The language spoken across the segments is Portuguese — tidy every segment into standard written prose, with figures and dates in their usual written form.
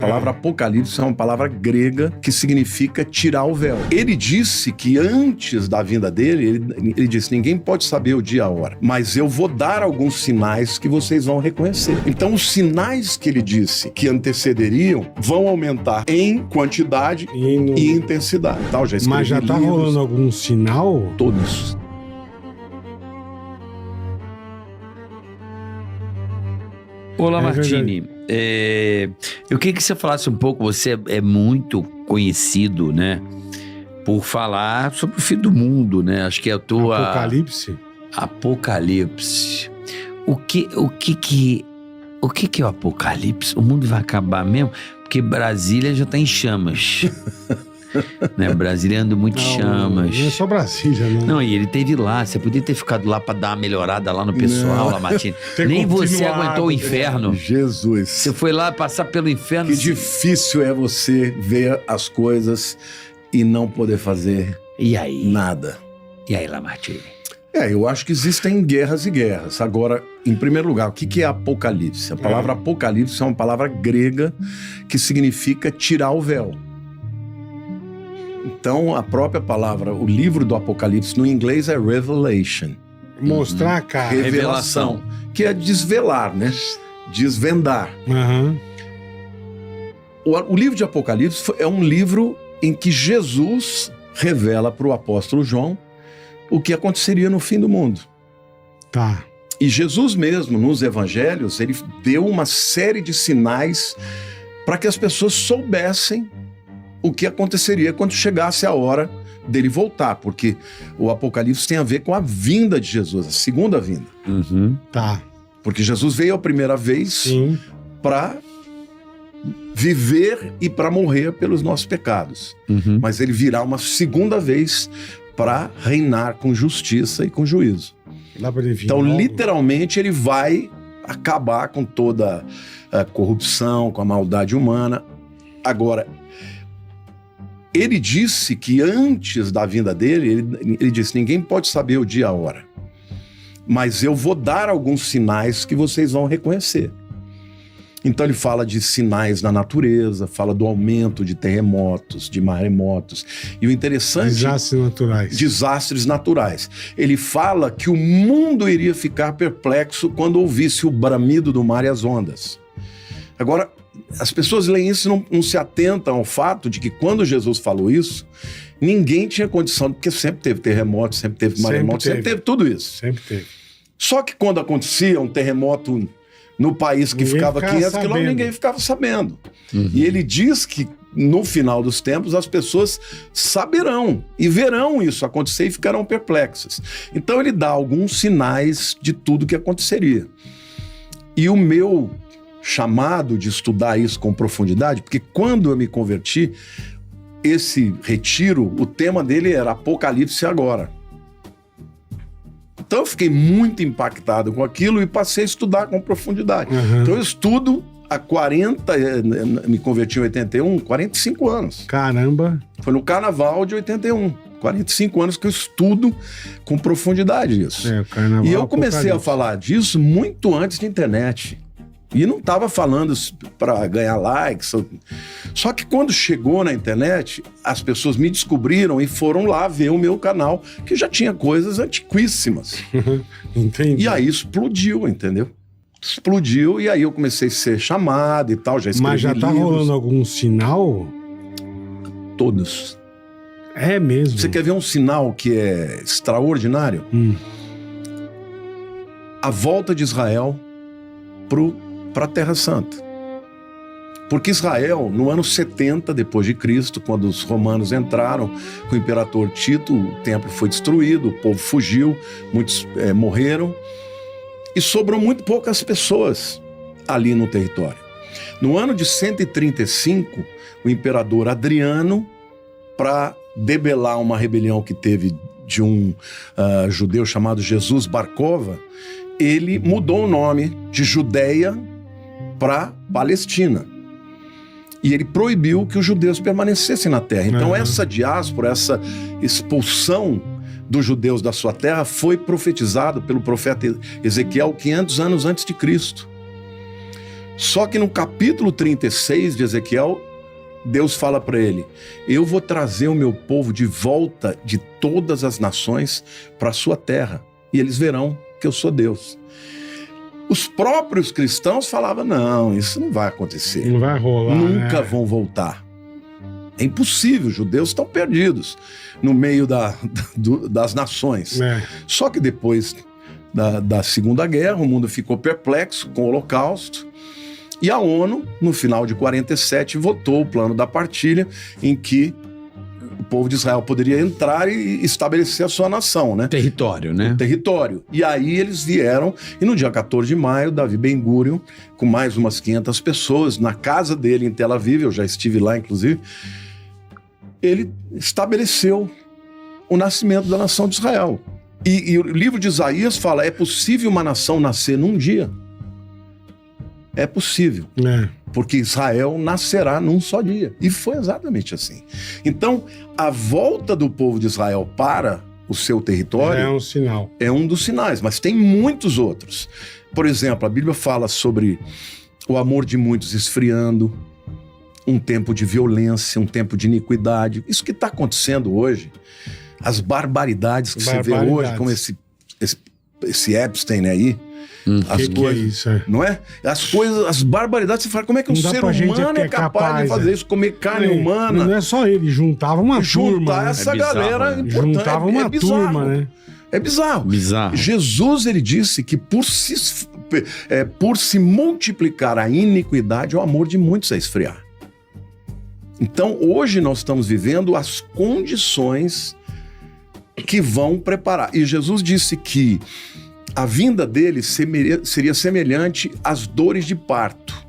palavra Apocalipse é uma palavra grega que significa tirar o véu. Ele disse que antes da vinda dele, ele disse, ninguém pode saber o dia e a hora, mas eu vou dar alguns sinais que vocês vão reconhecer. Então os sinais que ele disse que antecederiam vão aumentar em quantidade e intensidade. Tá, já escrevi Mas já tá livros, rolando algum sinal? todos. Olá, Martini. Eu queria que você falasse um pouco, você é muito conhecido, né, por falar sobre o fim do mundo, né? Acho que é a tua... Apocalipse. O que é o Apocalipse? O mundo vai acabar mesmo? Porque Brasília já tá em chamas. Né? Brasília anda muito chamas. Não é só Brasília, não. Não, e ele teve lá. Você podia ter ficado lá pra dar uma melhorada lá no pessoal, lá, Martini. Nem você aguentou o inferno. Jesus. Você foi lá passar pelo inferno. Que difícil é você ver as coisas e não poder fazer E aí? nada. E aí, Lamartine? Eu acho que existem guerras e guerras. Agora, em primeiro lugar, o que é Apocalipse? A palavra Apocalipse é uma palavra grega que significa tirar o véu. Então, a própria palavra, o livro do Apocalipse, no inglês é Revelation. Mostrar a cara. Revelação. Que é desvelar, né? Desvendar. Aham. O livro de Apocalipse é um livro em que Jesus revela para o apóstolo João o que aconteceria no fim do mundo. Tá. E Jesus mesmo, nos evangelhos, ele deu uma série de sinais para que as pessoas soubessem o que aconteceria quando chegasse a hora dele voltar, porque o Apocalipse tem a ver com a vinda de Jesus, a segunda vinda. Tá. Porque Jesus veio a primeira vez para viver e para morrer pelos nossos pecados. Mas ele virá uma segunda vez para reinar com justiça e com juízo. Dá pra ele vir Então, logo? literalmente, ele vai acabar com toda a corrupção, com a maldade humana. Agora, ele disse que antes da vinda dele, ele disse, ninguém pode saber o dia e a hora, mas eu vou dar alguns sinais que vocês vão reconhecer. Então ele fala de sinais na natureza, fala do aumento de terremotos, de maremotos. E o interessante... Desastres naturais. Desastres naturais. Ele fala que o mundo iria ficar perplexo quando ouvisse o bramido do mar e as ondas. Agora, as pessoas leem isso e não se atentam ao fato de que quando Jesus falou isso, ninguém tinha condição, porque sempre teve terremoto, sempre teve maremoto, sempre teve tudo isso. Sempre teve. Só que quando acontecia um terremoto no país que ficava 500 quilômetros, ninguém ficava sabendo. E ele diz que no final dos tempos as pessoas saberão e verão isso acontecer e ficarão perplexas. Então ele dá alguns sinais de tudo que aconteceria. E o meu chamado de estudar isso com profundidade, porque quando eu me converti, esse retiro, o tema dele era Apocalipse agora. Então eu fiquei muito impactado com aquilo e passei a estudar com profundidade. Então eu estudo há 40, me converti em 81, 45 anos. Caramba! Foi no carnaval de 81. 45 anos que eu estudo com profundidade isso. O carnaval, e eu comecei a falar disso muito antes da internet. E não estava falando para ganhar likes. Só que quando chegou na internet, as pessoas me descobriram e foram lá ver o meu canal, que já tinha coisas antiquíssimas. Entendi. E aí explodiu, entendeu? Explodiu e aí eu comecei a ser chamado e tal, já escrevi Mas já tá livros. rolando algum sinal? Todos. É mesmo? Você quer ver um sinal que é extraordinário? A volta de Israel para a Terra Santa. Porque Israel, no ano 70 depois de Cristo, quando os romanos entraram com o imperador Tito, o templo foi destruído, o povo fugiu, muitos morreram, e sobrou muito poucas pessoas ali no território. No ano de 135, o imperador Adriano, para debelar uma rebelião que teve de um judeu chamado Jesus Barkova, ele mudou o nome de Judeia para Palestina. E ele proibiu que os judeus permanecessem na terra. Então essa diáspora, essa expulsão dos judeus da sua terra foi profetizado pelo profeta Ezequiel 500 anos antes de Cristo. Só que no capítulo 36 de Ezequiel, Deus fala para ele: eu vou trazer o meu povo de volta de todas as nações para a sua terra, e eles verão que eu sou Deus. Os próprios cristãos falavam: não, isso não vai acontecer. Não vai rolar. Nunca vão voltar. É impossível, os judeus estão perdidos no meio das nações. Só que depois da Segunda Guerra, o mundo ficou perplexo com o Holocausto, e a ONU, no final de 47, votou o plano da partilha, em que o povo de Israel poderia entrar e estabelecer a sua nação, né? Território, né? Território. E aí eles vieram, e no dia 14 de maio, Davi Ben-Gurion, com mais umas 500 pessoas, na casa dele em Tel Aviv, eu já estive lá, inclusive, ele estabeleceu o nascimento da nação de Israel. E o livro de Isaías fala: é possível uma nação nascer num dia? É possível. Porque Israel nascerá num só dia. E foi exatamente assim. Então, a volta do povo de Israel para o seu território é um sinal. É um dos sinais, mas tem muitos outros. Por exemplo, a Bíblia fala sobre o amor de muitos esfriando, um tempo de violência, um tempo de iniquidade. Isso que está acontecendo hoje, as barbaridades que você vê hoje, como esse Epstein aí, as coisas, é isso? não é? As barbaridades, você fala: como é que o ser humano é capaz de fazer isso, comer carne humana? Não é só ele, juntava uma turma. Essa galera né? importante. Juntava uma turma, né? É bizarro. Jesus, ele disse que por se multiplicar a iniquidade, o amor de muitos é esfriar. Então, hoje nós estamos vivendo as condições que vão preparar. E Jesus disse que a vinda dele seria semelhante às dores de parto.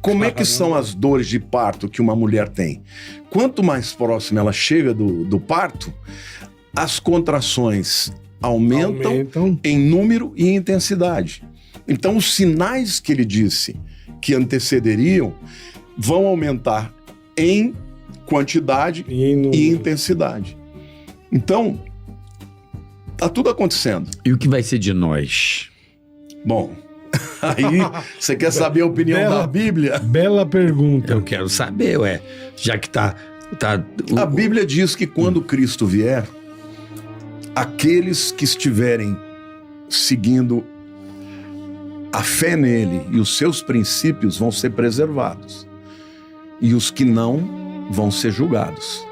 Como é que são as dores de parto que uma mulher tem? Quanto mais próxima ela chega do parto, as contrações aumentam em número e intensidade. Então, os sinais que ele disse que antecederiam vão aumentar em quantidade e intensidade. Então, tá tudo acontecendo. E o que vai ser de nós? Bom, aí você quer saber a opinião da Bíblia? Bela pergunta. Eu quero saber, já que tá... A Bíblia diz que quando Cristo vier, aqueles que estiverem seguindo a fé nele e os seus princípios vão ser preservados. E os que não vão ser julgados.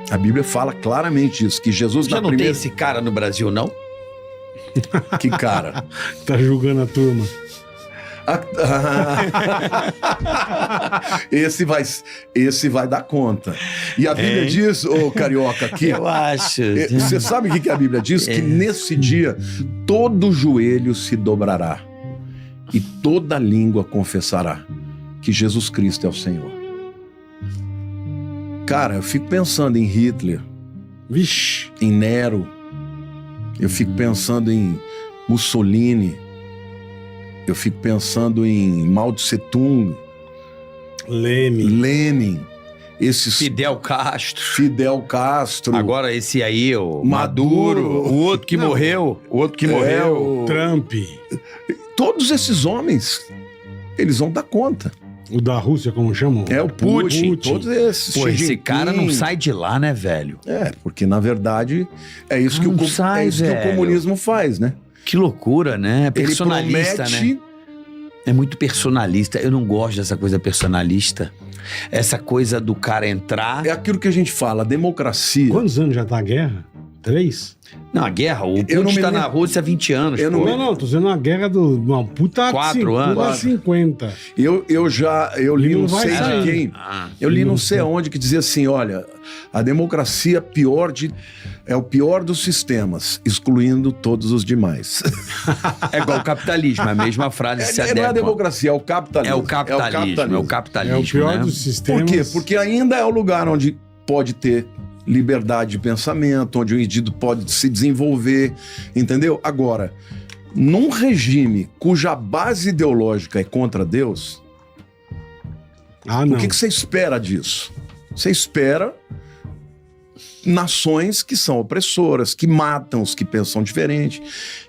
A Bíblia fala claramente isso, que Jesus... Já não tem esse cara no Brasil, não? Que cara? Tá julgando a turma. Esse vai dar conta. E a Bíblia diz, carioca, aqui... Eu acho. Você sabe o que a Bíblia diz? Que nesse dia, todo joelho se dobrará e toda língua confessará que Jesus Cristo é o Senhor. Cara, eu fico pensando em Hitler, Vixe. Em Nero, eu fico pensando em Mussolini, eu fico pensando em Mao Tse Tung, Lenin, esses... Fidel Castro. Agora esse aí, o Maduro, o outro que morreu, o Trump. Todos esses homens, eles vão dar conta. O da Rússia, como chamam? É o Putin. Todos esses. Pô, esse cara não sai de lá, né, velho? Porque na verdade é isso que o comunismo faz, né? Que loucura, né? Personalista, ele promete... né? É muito personalista. Eu não gosto dessa coisa personalista. Essa coisa do cara entrar... É aquilo que a gente fala, a democracia... Quantos anos já tá a guerra? 3? Não, a guerra, o Putin tá na Rússia há 20 anos. Não, tô dizendo a guerra do... Uma puta 4 anos. 50. Eu li não sei de quem. Eu li não sei aonde que dizia assim, olha, a democracia é o pior dos sistemas, excluindo todos os demais. É igual o capitalismo, a mesma frase se adequa. Não é a democracia, é o capitalismo. É o capitalismo. É o pior né? dos sistemas. Por quê? Porque ainda é o lugar onde pode ter liberdade de pensamento, onde o indivíduo pode se desenvolver, entendeu? Agora, num regime cuja base ideológica é contra Deus, o que você espera disso? Você espera nações que são opressoras, que matam os que pensam diferente.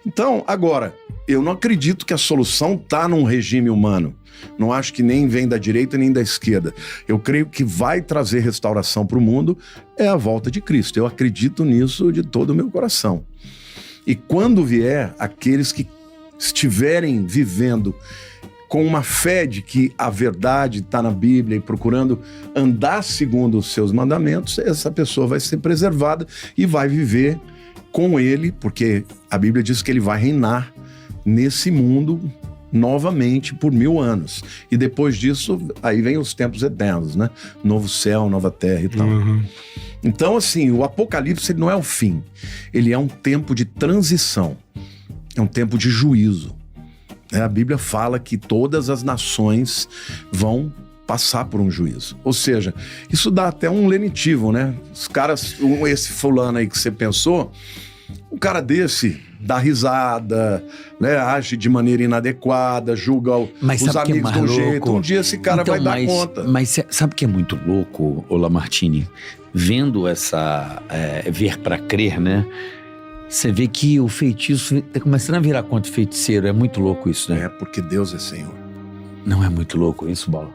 Então, agora, eu não acredito que a solução está num regime humano. Não acho que nem vem da direita nem da esquerda. Eu creio que vai trazer restauração para o mundo é a volta de Cristo. Eu acredito nisso de todo o meu coração. E quando vier, aqueles que estiverem vivendo com uma fé de que a verdade está na Bíblia e procurando andar segundo os seus mandamentos, essa pessoa vai ser preservada e vai viver com ele, porque a Bíblia diz que ele vai reinar nesse mundo novamente por 1000 anos. E depois disso, aí vem os tempos eternos, né? Novo céu, nova terra e tal. Então, assim, o Apocalipse ele não é o fim. Ele é um tempo de transição. É um tempo de juízo. A Bíblia fala que todas as nações vão passar por um juízo. Ou seja, isso dá até um lenitivo, né? Os caras, esse fulano aí que você pensou, um cara desse dá risada, né? Age de maneira inadequada, julga os amigos de um jeito. Um dia esse cara vai dar conta. Mas sabe o que é muito louco, ô Lamartine? Vendo essa... ver pra crer, né? Você vê que o feitiço tá começando a virar contra o feiticeiro. É muito louco isso, né? É, porque Deus é Senhor. Não é muito louco isso, Bola?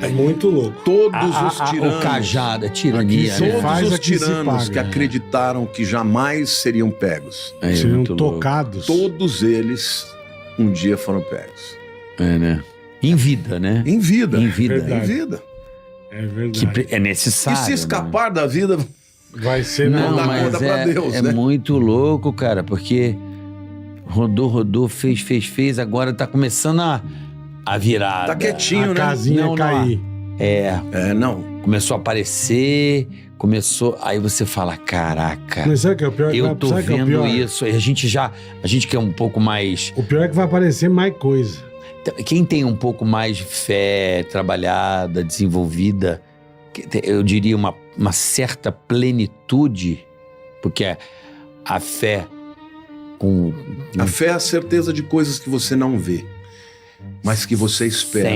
É muito louco. Todos os tiranos... O cajado, a tirania, né? Todos os tiranos que acreditaram que jamais seriam pegos. Seriam tocados. Todos eles um dia foram pegos. É, né? Em vida, né? Em vida. Em vida. Em vida. É verdade. Que é necessário. E se escapar da vida... Vai ser... Não, dar mas conta pra Deus, é né? muito louco, cara, porque rodou, fez, agora tá começando a virada. Tá quietinho, a né? casinha Não, cair. Não. Começou a aparecer, aí você fala, caraca, Mas sabe o que é o pior? eu tô Sabe que é o vendo pior? isso, a gente que é um pouco mais... O pior é que vai aparecer mais coisa. Quem tem um pouco mais de fé trabalhada, desenvolvida, eu diria uma certa plenitude, porque a fé A fé é a certeza de coisas que você não vê, mas que você espera.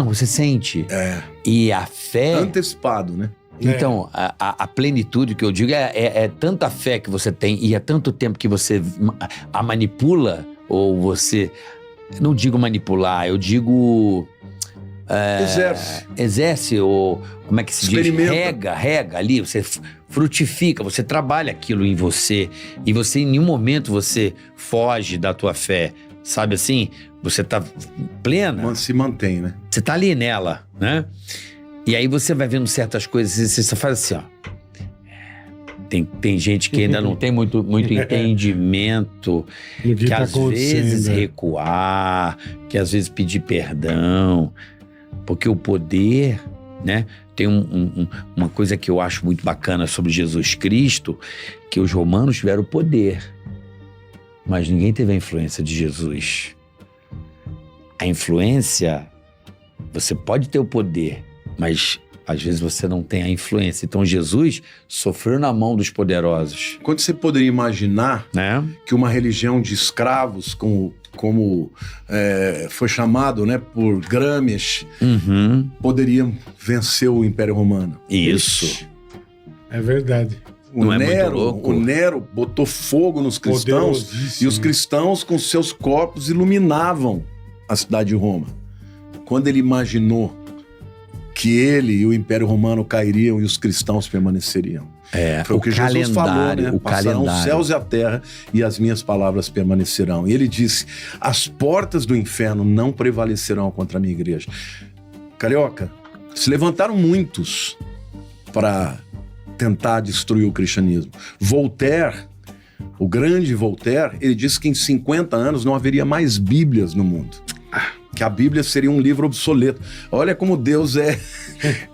Você sente. É. E a fé... Antecipado, né? Então, a plenitude que eu digo é tanta fé que você tem e é tanto tempo que você a manipula, ou você... Não digo manipular, eu digo... Exerce, ou como é que se diz? Rega ali, você frutifica, você trabalha aquilo em você, e você em nenhum momento você foge da tua fé, sabe assim? Você tá plena. Se mantém, né? Você tá ali nela, né? E aí você vai vendo certas coisas e você só faz assim, ó. Tem gente que ainda não tem muito entendimento, que tá às vezes recuar, que às vezes pedir perdão, porque o poder, né? Tem uma coisa que eu acho muito bacana sobre Jesus Cristo, que os romanos tiveram poder, mas ninguém teve a influência de Jesus. A influência, você pode ter o poder, mas às vezes você não tem a influência. Então Jesus sofreu na mão dos poderosos. Quando você poderia imaginar, né, que uma religião de escravos, como foi chamado, né, por Gramsci, poderia vencer o Império Romano? Isso. É verdade. O Nero botou fogo nos cristãos, e os cristãos com seus corpos iluminavam a cidade de Roma. Quando ele imaginou que ele e o Império Romano cairiam e os cristãos permaneceriam. Foi o que Jesus falou, né? Passarão os céus e a terra e as minhas palavras permanecerão. E ele disse, as portas do inferno não prevalecerão contra a minha igreja. Carioca, se levantaram muitos para tentar destruir o cristianismo. Voltaire, o grande Voltaire, ele disse que em 50 anos não haveria mais Bíblias no mundo. Que a Bíblia seria um livro obsoleto. Olha como Deus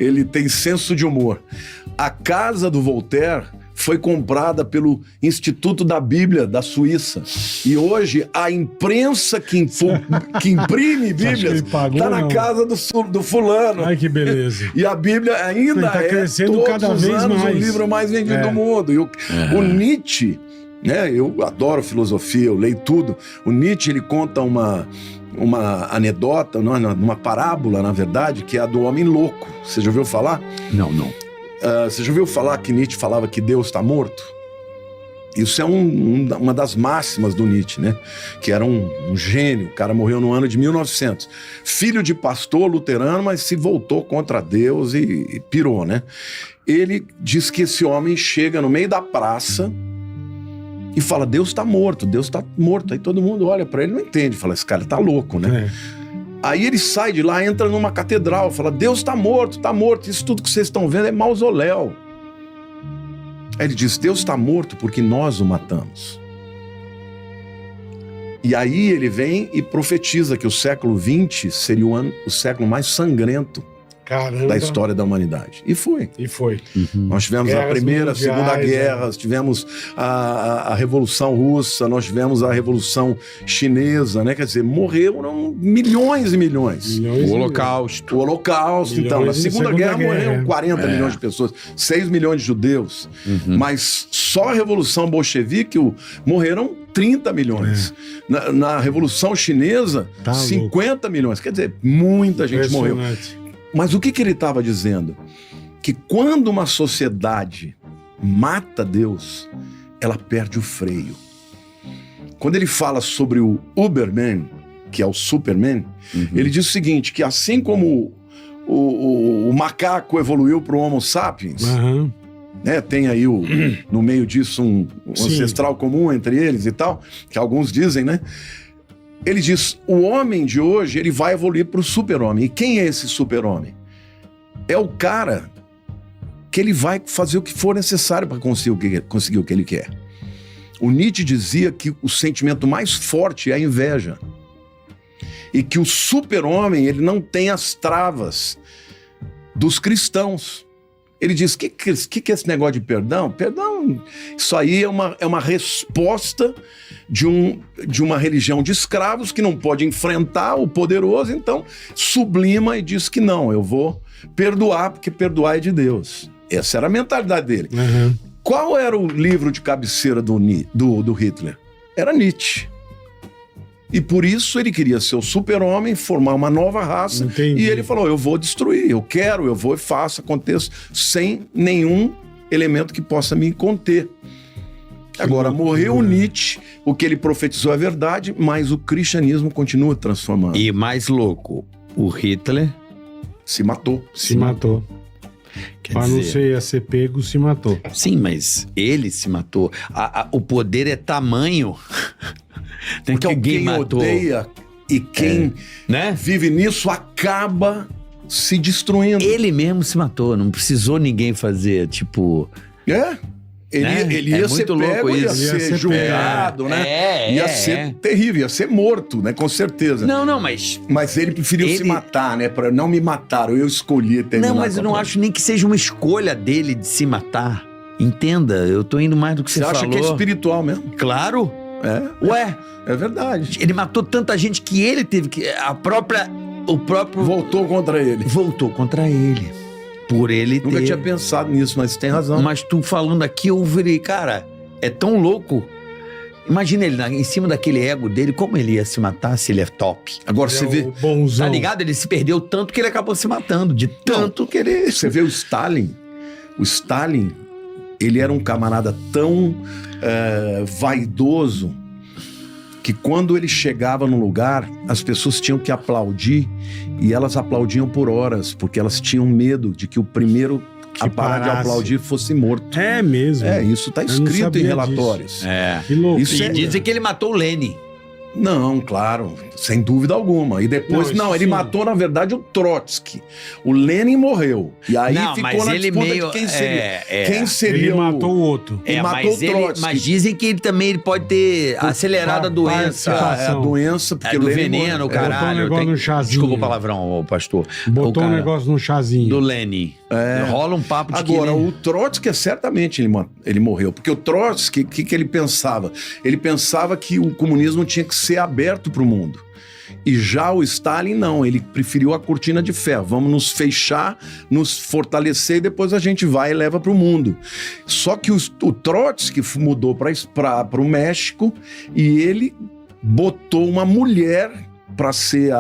ele tem senso de humor. A casa do Voltaire foi comprada pelo Instituto da Bíblia da Suíça. E hoje a imprensa que imprime Bíblias está na casa do fulano. Ai, que beleza. E a Bíblia ainda tá crescendo todos cada os vez anos mais. o livro mais vendido do mundo. E o Nietzsche, né? Eu adoro filosofia, eu leio tudo. O Nietzsche, ele conta uma anedota, uma parábola, na verdade, que é a do homem louco. Você já ouviu falar? Não. Você já ouviu falar que Nietzsche falava que Deus está morto? Isso é uma das máximas do Nietzsche, né? Que era um gênio. O cara morreu no ano de 1900. Filho de pastor luterano, mas se voltou contra Deus e pirou, né? Ele diz que esse homem chega no meio da praça e fala, Deus está morto, Deus está morto. Aí todo mundo olha para ele e não entende. Fala, esse cara tá louco, né? Aí ele sai de lá, entra numa catedral, fala, Deus está morto, isso tudo que vocês estão vendo é mausoléu. Aí ele diz, Deus está morto porque nós o matamos. E aí ele vem e profetiza que o século XX seria o século mais sangrento da história da humanidade. E foi. Nós tivemos a Primeira, a Segunda Guerra, tivemos a Revolução Russa, nós tivemos a Revolução Chinesa, né? Quer dizer, morreram milhões e milhões. O Holocausto. O Holocausto, então. Na Segunda Guerra morreram 40 milhões de pessoas, 6 milhões de judeus. Mas só a Revolução Bolchevique morreram 30 milhões. Na Revolução Chinesa, 50 milhões. Quer dizer, muita gente morreu. Mas o que ele estava dizendo? Que quando uma sociedade mata Deus, ela perde o freio. Quando ele fala sobre o Uberman, que é o Superman, ele diz o seguinte, que assim como o macaco evoluiu para o Homo sapiens, né, tem aí no meio disso um ancestral comum entre eles e tal, que alguns dizem, né? Ele diz, o homem de hoje, ele vai evoluir para o super-homem. E quem é esse super-homem? É o cara que ele vai fazer o que for necessário para conseguir o que ele quer. O Nietzsche dizia que o sentimento mais forte é a inveja. E que o super-homem, ele não tem as travas dos cristãos. Ele diz, o que é esse negócio de perdão? Perdão, isso aí é uma resposta de uma religião de escravos que não pode enfrentar o poderoso, então sublima e diz que não, eu vou perdoar, porque perdoar é de Deus. Essa era a mentalidade dele. Qual era o livro de cabeceira do Hitler? Era Nietzsche. E por isso ele queria ser o super-homem, formar uma nova raça. Entendi. E ele falou, eu vou destruir, eu vou e faço, aconteça, sem nenhum elemento que possa me conter. Agora, morreu o Nietzsche, o que ele profetizou é verdade, mas o cristianismo continua transformando. E mais louco, o Hitler se matou. Se matou. Para não ser pego, se matou. Sim, mas ele se matou. O poder é tamanho que alguém quem matou. Odeia e quem vive nisso acaba se destruindo. Ele mesmo se matou, não precisou ninguém fazer, tipo... Ele ia ser pego, ia ser julgado, né? Ia ser terrível, ia ser morto, né? Com certeza. Não, mas... Mas ele preferiu se matar, né? Pra não me mataram, eu escolhi terminar. Não, mas eu não acho nem que seja uma escolha dele de se matar. Entenda, eu tô indo mais do que você falou. Você acha que é espiritual mesmo? Claro. Ué. É verdade. Ele matou tanta gente que ele teve que... O próprio... Voltou contra ele. Voltou contra ele. Por ele Nunca tinha pensado nisso, mas tem razão. Mas tu falando aqui, eu virei, cara, é tão louco. Imagina ele em cima daquele ego dele, como ele ia se matar se ele é top. Agora você vê... Tá ligado? Ele se perdeu tanto que ele acabou se matando, de tanto que ele... Você vê o Stalin, ele era um camarada tão vaidoso que quando ele chegava no lugar, as pessoas tinham que aplaudir e elas aplaudiam por horas, porque elas tinham medo de que o primeiro a parar de aplaudir fosse morto. É mesmo? Isso está escrito em relatórios. Que louco. E dizem que ele matou o Lenin. Não, claro, sem dúvida alguma. E depois, ele matou, na verdade, o Trotsky. O Lenin morreu. E aí ficou na disputa de quem seria. Quem seria ele matou o outro. Matou o Trotsky. Mas dizem que ele pode ter acelerado a doença. A doença, porque do veneno, caralho. Botou um negócio no chazinho. Desculpa o palavrão, pastor. Botou um negócio no chazinho. Do Lenin. Rola um papo de Agora, o Trotsky, certamente ele morreu. Porque o Trotsky, o que ele pensava? Ele pensava que o comunismo tinha que ser aberto para o mundo. E já o Stalin não, ele preferiu a cortina de ferro. Vamos nos fechar, nos fortalecer e depois a gente vai e leva para o mundo. Só que o Trotsky mudou para o México e ele botou uma mulher para ser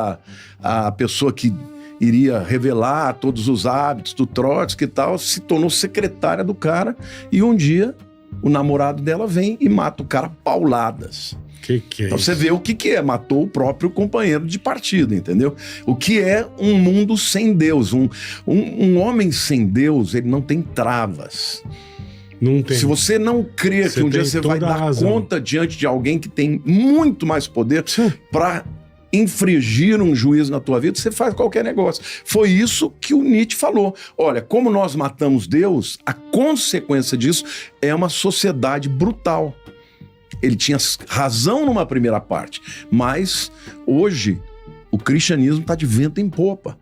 a pessoa que iria revelar todos os hábitos do Trotsky e tal, se tornou secretária do cara e um dia o namorado dela vem e mata o cara pauladas. Que é então isso? você vê o que é, matou o próprio companheiro de partida, entendeu? O que é um mundo sem Deus, um homem sem Deus, ele não tem travas. Não tem. Se você não crer que um dia você vai dar conta diante de alguém que tem muito mais poder para infringir um juízo na tua vida, você faz qualquer negócio. Foi isso que o Nietzsche falou. Olha, como nós matamos Deus, a consequência disso é uma sociedade brutal. Ele tinha razão numa primeira parte, mas hoje o cristianismo está de vento em popa.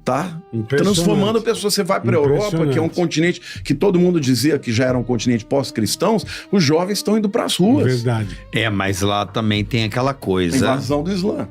Tá transformando pessoas. Você vai para a Europa, que é um continente que todo mundo dizia que já era um continente pós-cristãos, os jovens estão indo para as ruas. Verdade. Mas lá também tem aquela coisa. A invasão do Islã.